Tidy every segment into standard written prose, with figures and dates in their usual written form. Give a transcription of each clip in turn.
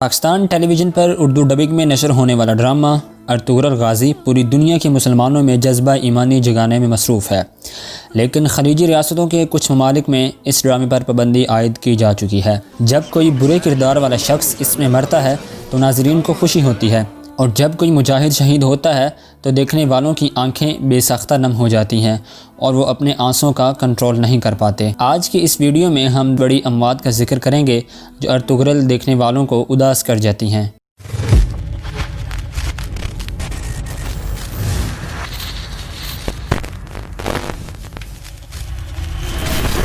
Pakistan television पर Urdu dubbing में नशर होने वाला ड्रामा अर्तुगरुल गाज़ी पूरी दुनिया के मुसलमानों में जज्बा ईमानी जगाने में मसरूफ़ है, लेकिन खलीजी रियासतों के कुछ ममालिक में इस ड्रामे पर पाबंदी आयद की जा चुकी है। जब कोई बुरे किरदार वाला शख्स इसमें मरता है तो नाज़रीन को खुशी होती है, और जब कोई मुजाहिद शहीद होता है तो देखने वालों की आंखें बेसाख्ता नम हो जाती हैं और वो अपने आंसुओं का कंट्रोल नहीं कर पाते। आज की इस वीडियो में हम बड़ी अमवात का जिक्र करेंगे जो अर्तुगरुल देखने वालों को उदास कर जाती हैं।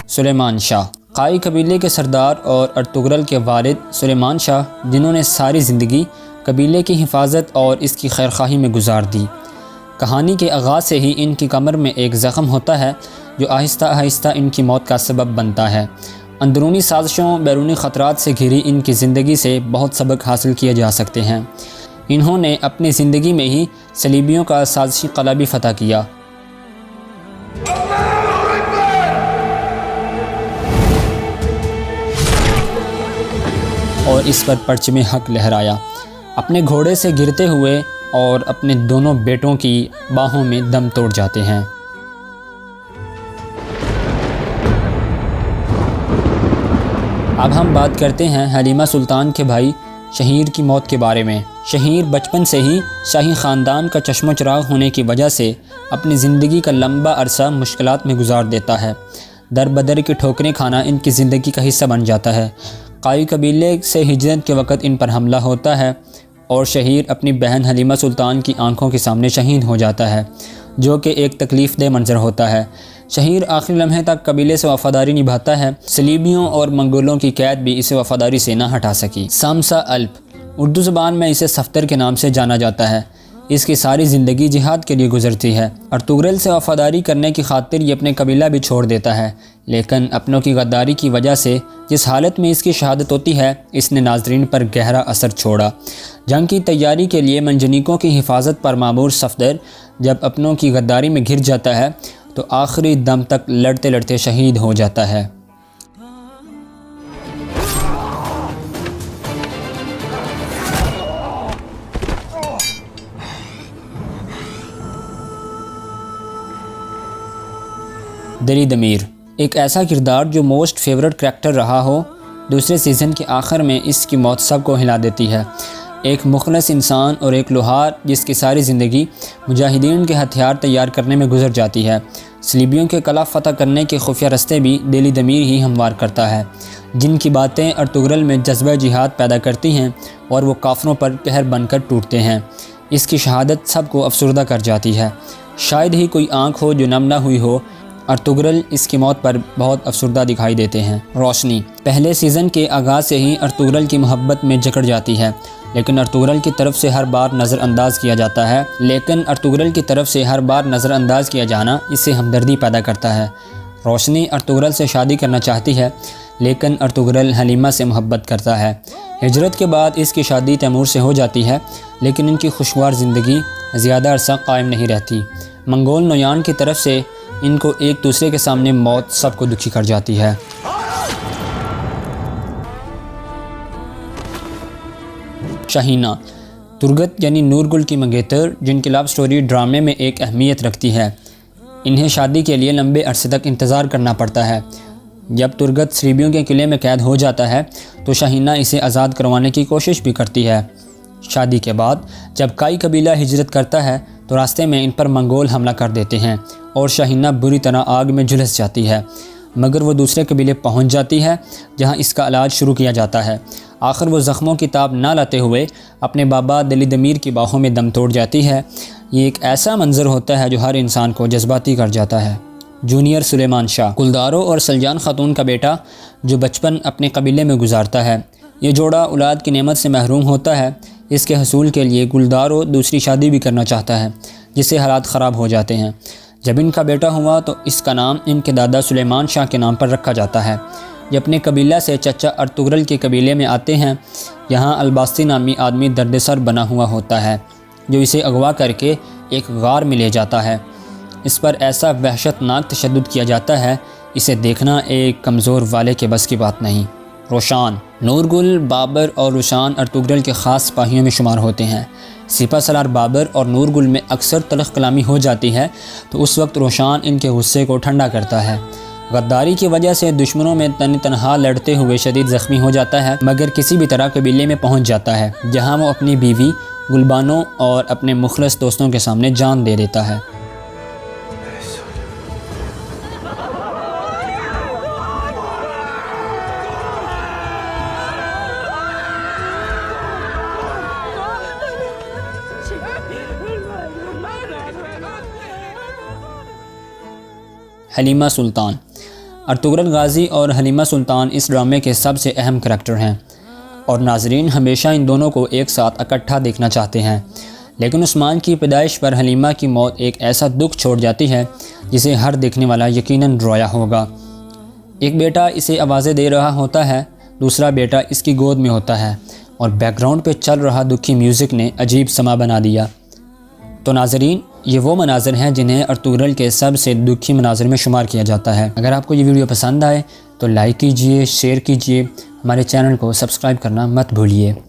सुलेमान शाह काई कबीले के सरदार और अर्तुगरुल के वालिद सुलेमान शाह, जिन्होंने सारी ज़िंदगी कबीले की हिफाजत और इसकी खैरख्वाही में गुजार दी। कहानी के आगाज़ से ही इनकी कमर में एक ज़ख़म होता है जो आहिस्ता आहिस्ता इनकी मौत का सबब बनता है। अंदरूनी साजिशों, बैरूनी ख़तरात से घिरी इनकी ज़िंदगी से बहुत सबक हासिल किए जा सकते हैं। इन्होंने अपनी ज़िंदगी में ही सलीबियों का साजिशी क़ला भी फ़तह किया और इस पर परचम हक लहराया। अपने घोड़े से गिरते हुए और अपने दोनों बेटों की बाहों में दम तोड़ जाते हैं। अब हम बात करते हैं हलीमा सुल्तान के भाई शहीर की मौत के बारे में। शहीर बचपन से ही शाही ख़ानदान का चश्मो चिराग होने की वजह से अपनी ज़िंदगी का लंबा अरसा मुश्किलात में गुजार देता है। दर बदर की ठोकरें खाना इनकी ज़िंदगी का हिस्सा बन जाता है। काई कबीले से हिजरत के वक़्त इन पर हमला होता है और शहीर अपनी बहन हलीमा सुल्तान की आंखों के सामने शहीद हो जाता है, जो कि एक तकलीफ़ दह मंजर होता है। शहीर आखिरी लम्हे तक कबीले से वफ़ादारी निभाता है। सलीबियों और मंगोलों की कैद भी इसे वफ़ादारी से ना हटा सकी। सामसा अल्प उर्दू ज़बान में इसे सफ्तर के नाम से जाना जाता है। इसकी सारी ज़िंदगी जिहाद के लिए गुजरती है। अर्तुगरुल से वफ़ादारी करने की खातिर ये अपने कबीला भी छोड़ देता है, लेकिन अपनों की गद्दारी की वजह से जिस हालत में इसकी शहादत होती है, इसने नाजरीन पर गहरा असर छोड़ा। जंग की तैयारी के लिए मंजनीकों की हिफाजत पर मामूर सफदर जब अपनों की गद्दारी में घिर जाता है तो आखिरी दम तक लड़ते लड़ते शहीद हो जाता है। दिली दमीर एक ऐसा किरदार जो मोस्ट फेवरेट करैक्टर रहा हो, दूसरे सीज़न के आखिर में इसकी मौत सबको हिला देती है। एक मुखलस इंसान और एक लोहार जिसकी सारी ज़िंदगी मुजाहिदीन के हथियार तैयार करने में गुजर जाती है। सलीबियों के कला फ़तह करने के खुफिया रस्ते भी दिली दमीर ही हमवार करता है, जिनकी बातें अर्तुगरुल में जज्बा जिहाद पैदा करती हैं और वो काफरों पर कहर बनकर टूटते हैं। इसकी शहादत सबको अफसरदा कर जाती है। शायद ही कोई आँख हो जो नम ना हुई हो। अर्तुगरुल इसकी मौत पर बहुत अफसरदा दिखाई देते हैं। रोशनी पहले सीज़न के आगाज़ से ही अर्तुगरुल की मोहब्बत में जकड़ जाती है, लेकिन अर्तुगरुल की तरफ से हर बार नज़रअंदाज किया जाना इससे हमदर्दी पैदा करता है। रोशनी अर्तुगरुल से शादी करना चाहती है, लेकिन अर्तुगरुल हलीमा से मोहब्बत करता है। हिजरत के बाद इसकी शादी तैमूर से हो जाती है, लेकिन इनकी खुशगवार ज़िंदगी ज़्यादा अरसा कायम नहीं रहती। मंगोल नोयान की तरफ से इनको एक दूसरे के सामने मौत सबको दुखी कर जाती है। शाहीना तुर्गत यानी नूरगुल की मंगेतर, जिनकी लव स्टोरी ड्रामे में एक अहमियत रखती है। इन्हें शादी के लिए लंबे अरसे तक इंतज़ार करना पड़ता है। जब तुर्गत सलीबियों के किले में कैद हो जाता है तो शाहीना इसे आज़ाद करवाने की कोशिश भी करती है। शादी के बाद जब काई कबीला हिजरत करता है तो रास्ते में इन पर मंगोल हमला कर देते हैं और शाहीना बुरी तरह आग में झुलस जाती है, मगर वो दूसरे कबीले पहुंच जाती है जहां इसका इलाज शुरू किया जाता है। आखिर वो ज़ख्मों की ताब ना लाते हुए अपने बाबा दिली दमीर की बाहों में दम तोड़ जाती है। ये एक ऐसा मंजर होता है जो हर इंसान को जज्बाती कर जाता है। जूनियर सुलेमान शाह गुलदारो और सलजान खातून का बेटा, जो बचपन अपने कबीले में गुजारता है। ये जोड़ा औलाद की नेमत से महरूम होता है। इसके हसूल के लिए गुलदारो दूसरी शादी भी करना चाहता है, जिससे हालात ख़राब हो जाते हैं। जब इनका बेटा हुआ तो इसका नाम इनके दादा सुलेमान शाह के नाम पर रखा जाता है। ये अपने कबीला से चचा अर्तुगरुल के कबीले में आते हैं। यहाँ अलबास्ती नामी आदमी दर्दसर बना हुआ होता है, जो इसे अगवा करके एक गार में ले जाता है। इस पर ऐसा वहशतनाक तशद्दुद किया जाता है, इसे देखना एक कमज़ोर वाले के बस की बात नहीं। रोशान। नूरगुल, बाबर और रोशान अर्तुगरुल के ख़ास सिपाहियों में शुमार होते हैं। सिपह सलार बाबर और नूरगुल में अक्सर तल्ख़ कलामी हो जाती है तो उस वक्त रोशान इनके गुस्से को ठंडा करता है। गद्दारी की वजह से दुश्मनों में तनहा लड़ते हुए शदीद ज़ख्मी हो जाता है, मगर किसी भी तरह कबीले में पहुंच जाता है, जहां वो अपनी बीवी गुलबानो और अपने मुखलस दोस्तों के सामने जान दे देता है। हलीमा सुल्तान। अर्तुगरुल गाज़ी और हलीमा सुल्तान इस ड्रामे के सबसे अहम करैक्टर हैं और नाजरीन हमेशा इन दोनों को एक साथ इकट्ठा देखना चाहते हैं। लेकिन उस्मान की पैदाइश पर हलीमा की मौत एक ऐसा दुख छोड़ जाती है जिसे हर देखने वाला यकीनन रोया होगा। एक बेटा इसे आवाज़ें दे रहा होता है, दूसरा बेटा इसकी गोद में होता है और बैकग्राउंड पे चल रहा दुखी म्यूज़िक ने अजीब समा बना दिया। तो नाजरीन, ये वो मनाज़र हैं जिन्हें अर्तुगरुल के सबसे दुखी मनाज़र में शुमार किया जाता है। अगर आपको ये वीडियो पसंद आए तो लाइक कीजिए, शेयर कीजिए, हमारे चैनल को सब्सक्राइब करना मत भूलिए।